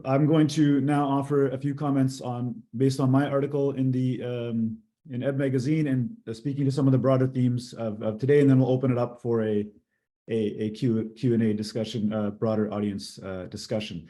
I'm going to now offer a few comments based on my article in the in Ebb magazine, and speaking to some of the broader themes of today, and then we'll open it up for a Q&A discussion, broader audience discussion.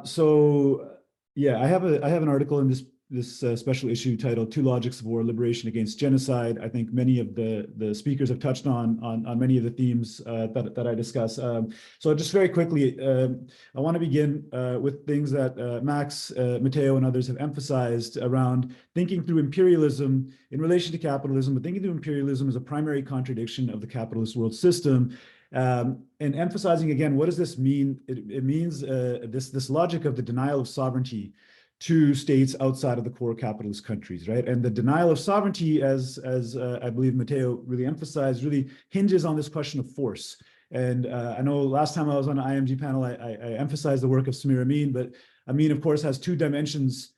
So yeah, I have an article in this special issue titled "Two Logics of War: Liberation Against Genocide." I think many of the speakers have touched on many of the themes that I discuss. So just very quickly, I want to begin with things that Max, Matteo, and others have emphasized around thinking through imperialism in relation to capitalism, but thinking through imperialism as a primary contradiction of the capitalist world system. And emphasizing again, what does this mean? It means this logic of the denial of sovereignty to states outside of the core capitalist countries, right? And the denial of sovereignty, as I believe Matteo really emphasized, really hinges on this question of force. And I know last time I was on an IMG panel, I emphasized the work of Samir Amin, but Amin, of course, has two dimensions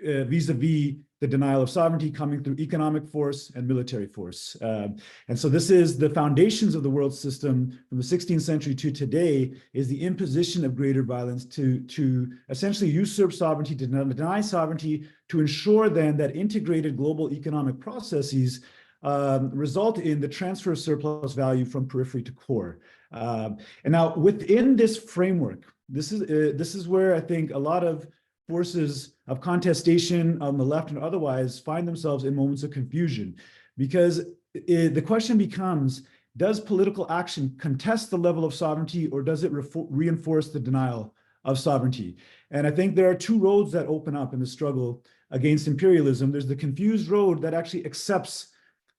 vis-a-vis the denial of sovereignty coming through economic force and military force. And so this is the foundations of the world system from the 16th century to today, is the imposition of greater violence to essentially usurp sovereignty, to deny sovereignty, to ensure then that integrated global economic processes result in the transfer of surplus value from periphery to core. And now within this framework, this is where I think a lot of forces of contestation on the left and otherwise find themselves in moments of confusion, because the question becomes, does political action contest the level of sovereignty, or does it reinforce the denial of sovereignty? And I think there are two roads that open up in the struggle against imperialism. There's the confused road that actually accepts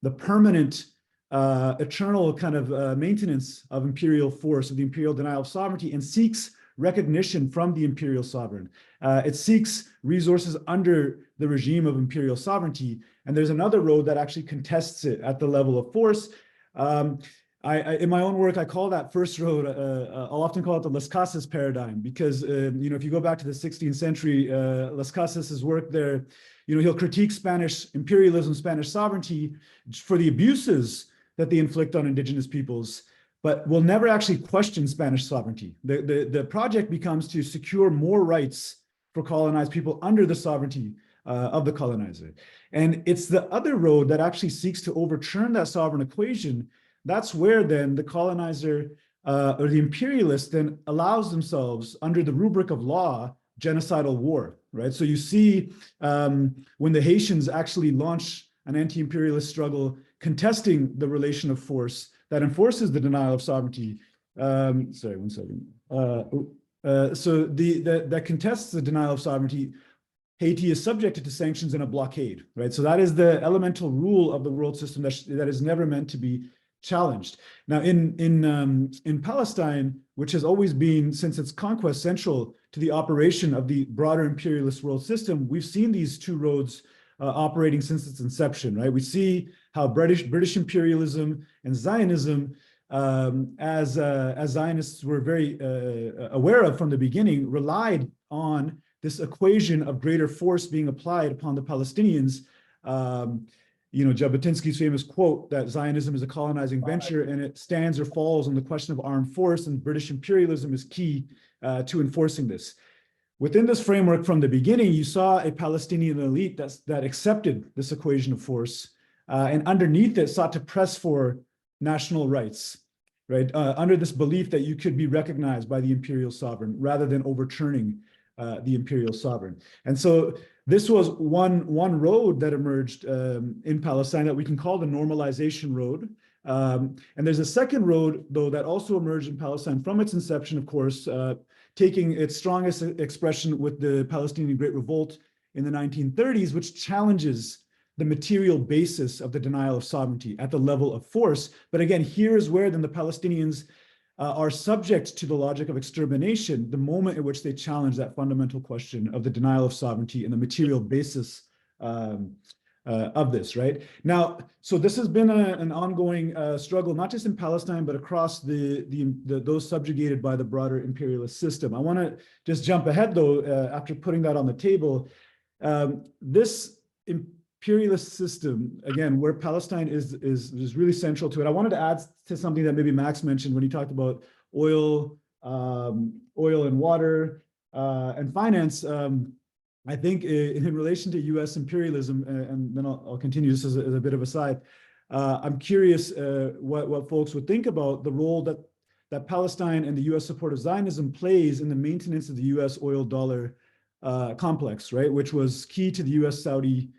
the permanent, eternal kind of maintenance of imperial force, of the imperial denial of sovereignty, and seeks recognition from the imperial sovereign. It seeks resources under the regime of imperial sovereignty. And there's another road that actually contests it at the level of force. In my own work, I call that first road, I'll often call it the Las Casas paradigm, because if you go back to the 16th century, Las Casas' work there, he'll critique Spanish imperialism, Spanish sovereignty for the abuses that they inflict on indigenous peoples, but will never actually question Spanish sovereignty. The project becomes to secure more rights for colonized people under the sovereignty of the colonizer. And it's the other road that actually seeks to overturn that sovereign equation. That's where then the colonizer or the imperialist then allows themselves, under the rubric of law, genocidal war, right? So you see when the Haitians actually launch an anti-imperialist struggle contesting the relation of force that enforces the denial of sovereignty. Sorry, one second. So that contests the denial of sovereignty, Haiti is subjected to sanctions and a blockade, right? So that is the elemental rule of the world system that is never meant to be challenged. Now, in Palestine, which has always been, since its conquest, central to the operation of the broader imperialist world system, we've seen these two roads operating since its inception, right? We see how British imperialism and Zionism, as Zionists were very aware of from the beginning, relied on this equation of greater force being applied upon the Palestinians. Jabotinsky's famous quote that Zionism is a colonizing venture and it stands or falls on the question of armed force, and British imperialism is key to enforcing this. Within this framework from the beginning, you saw a Palestinian elite that accepted this equation of force, and underneath it sought to press for national rights, right? Under this belief that you could be recognized by the imperial sovereign rather than overturning the imperial sovereign. And so this was one road that emerged in Palestine that we can call the normalization road. And there's a second road, though, that also emerged in Palestine from its inception, of course, taking its strongest expression with the Palestinian Great Revolt in the 1930s, which challenges the material basis of the denial of sovereignty at the level of force. But again, here is where then the Palestinians are subject to the logic of extermination the moment in which they challenge that fundamental question of the denial of sovereignty and the material basis of this, right? Now, so this has been an ongoing struggle, not just in Palestine, but across those subjugated by the broader imperialist system. I want to just jump ahead, though, after putting that on the table. This imperialist system, again, where Palestine is really central to it. I wanted to add to something that maybe Max mentioned when he talked about oil and water, and finance, I think in relation to U.S. imperialism, and then I'll continue this as a bit of a side. I'm curious what folks would think about the role that Palestine and the U.S. support of Zionism plays in the maintenance of the U.S. oil dollar complex, right, which was key to the U.S.-Saudi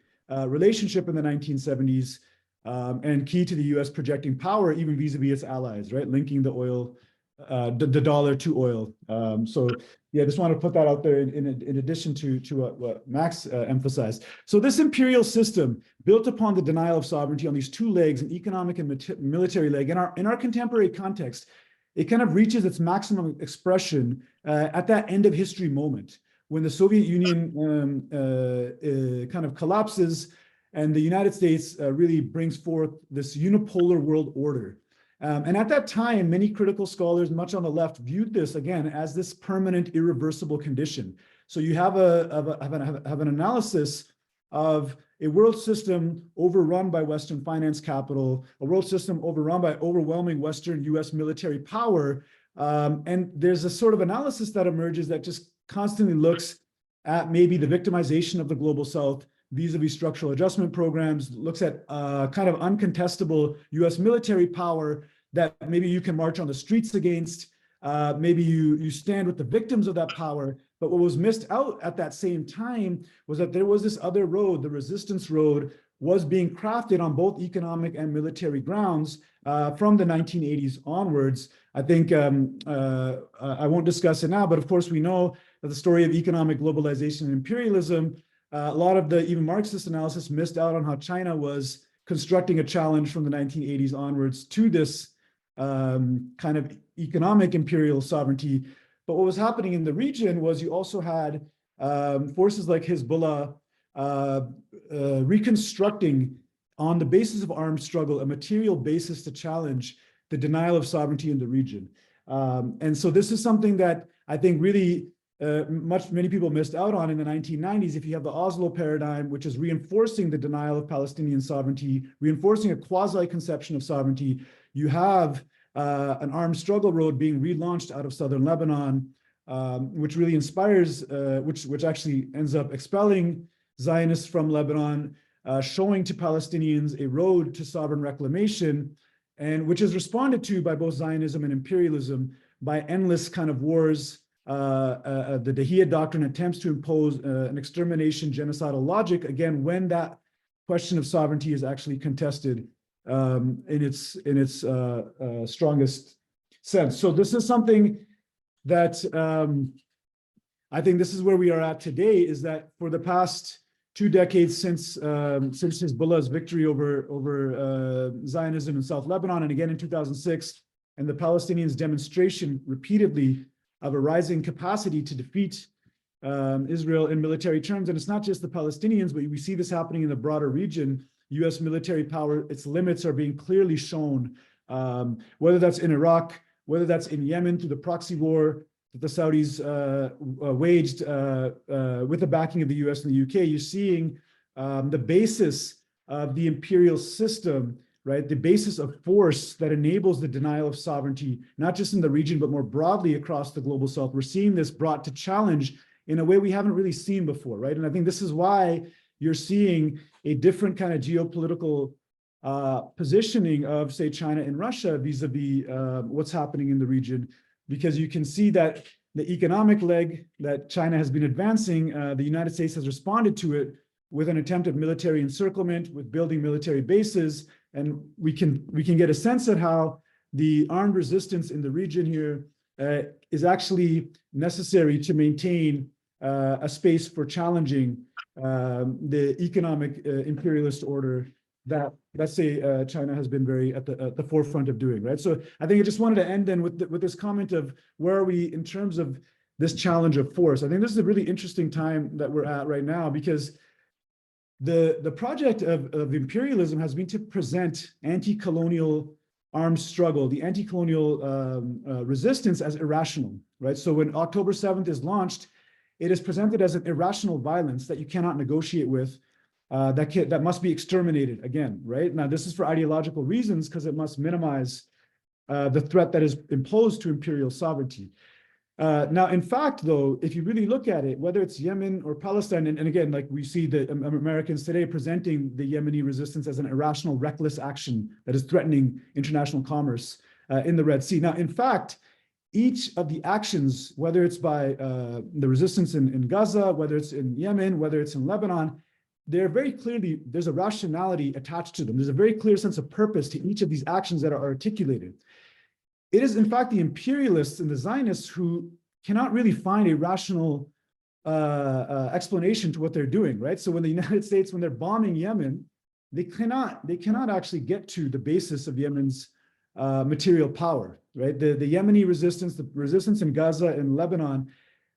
relationship in the 1970s, and key to the U.S. projecting power even vis-a-vis its allies, right, linking the oil, the dollar to oil. So yeah, I just want to put that out there in addition to what Max emphasized. So this imperial system built upon the denial of sovereignty on these two legs, an economic and military leg, in our contemporary context, it kind of reaches its maximum expression at that end of history moment when the Soviet Union kind of collapses and the United States really brings forth this unipolar world order. And at that time, many critical scholars, much on the left, viewed this again as this permanent, irreversible condition. So you have an analysis of a world system overrun by Western finance capital, a world system overrun by overwhelming Western US military power. And there's a sort of analysis that emerges that just constantly looks at maybe the victimization of the global South vis-a-vis structural adjustment programs, looks at kind of uncontestable US military power that maybe you can march on the streets against, maybe you stand with the victims of that power. But what was missed out at that same time was that there was this other road, the resistance road, was being crafted on both economic and military grounds from the 1980s onwards. I think I won't discuss it now, but of course we know that the story of economic globalization and imperialism, a lot of the even Marxist analysis missed out on how China was constructing a challenge from the 1980s onwards to this kind of economic imperial sovereignty. But what was happening in the region was you also had forces like Hezbollah reconstructing on the basis of armed struggle a material basis to challenge the denial of sovereignty in the region. And so this is something that I think really many people missed out on in the 1990s. If you have the Oslo paradigm, which is reinforcing the denial of Palestinian sovereignty, reinforcing a quasi-conception of sovereignty, you have an armed struggle road being relaunched out of southern Lebanon, which really inspires, which actually ends up expelling Zionists from Lebanon, showing to Palestinians a road to sovereign reclamation, and which is responded to by both Zionism and imperialism by endless kind of wars. The Dahiyya Doctrine attempts to impose an extermination, genocidal logic, again, when that question of sovereignty is actually contested in its strongest sense. So this is something that I think this is where we are at today, is that for the past 2 decades since Hezbollah's victory over Zionism in South Lebanon, and again in 2006, and the Palestinians' demonstration repeatedly of a rising capacity to defeat Israel in military terms. And it's not just the Palestinians, but we see this happening in the broader region. US military power, its limits are being clearly shown, whether that's in Iraq, whether that's in Yemen through the proxy war that the Saudis waged with the backing of the US and the UK. You're seeing the basis of the imperial system, right? The basis of force that enables the denial of sovereignty, not just in the region, but more broadly across the global South. We're seeing this brought to challenge in a way we haven't really seen before, right? And I think this is why you're seeing a different kind of geopolitical positioning of, say, China and Russia vis-a-vis what's happening in the region, because you can see that the economic leg that China has been advancing, the United States has responded to it with an attempt at military encirclement, with building military bases. And we can get a sense of how the armed resistance in the region here is actually necessary to maintain a space for challenging the economic imperialist order that, let's say, China has been very at the forefront of doing, right? So I think I just wanted to end then with this comment of where are we in terms of this challenge of force. I think this is a really interesting time that we're at right now, because the project of imperialism has been to present anti-colonial armed struggle, the anti-colonial resistance, as irrational, right? So when October 7th is launched, it is presented as an irrational violence that you cannot negotiate with, that must be exterminated again, right? Now, this is for ideological reasons, because it must minimize the threat that is imposed to imperial sovereignty. Now, in fact, though, if you really look at it, whether it's Yemen or Palestine, and again, like we see the Americans today presenting the Yemeni resistance as an irrational, reckless action that is threatening international commerce in the Red Sea. Now, in fact, each of the actions, whether it's by the resistance in Gaza, whether it's in Yemen, whether it's in Lebanon, they're very clearly, there's a rationality attached to them. There's a very clear sense of purpose to each of these actions that are articulated. It is, in fact, the imperialists and the Zionists who cannot really find a rational explanation to what they're doing, right? So when the United States, when they're bombing Yemen, they cannot actually get to the basis of Yemen's material power, right? The Yemeni resistance, the resistance in Gaza and Lebanon,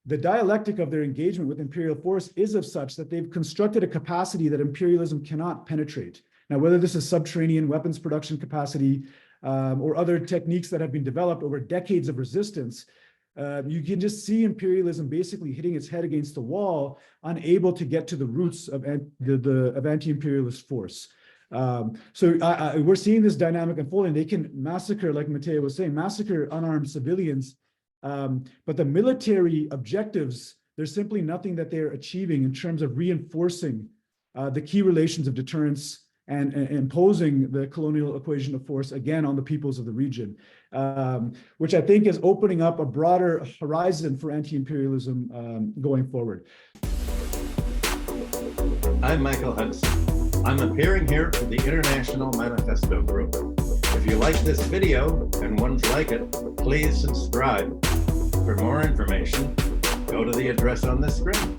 the dialectic of their engagement with imperial force is of such that they've constructed a capacity that imperialism cannot penetrate. Now, whether this is subterranean weapons production capacity, or other techniques that have been developed over decades of resistance, you can just see imperialism basically hitting its head against the wall, unable to get to the roots of anti-imperialist force. So we're seeing this dynamic unfolding. They can massacre, like Mateo was saying, massacre unarmed civilians, but the military objectives, there's simply nothing that they're achieving in terms of reinforcing the key relations of deterrence and imposing the colonial equation of force again on the peoples of the region, which I think is opening up a broader horizon for anti-imperialism going forward. I'm Michael Hudson. I'm appearing here for the International Manifesto Group. If you like this video and ones like it, please subscribe. For more information, go to the address on the screen.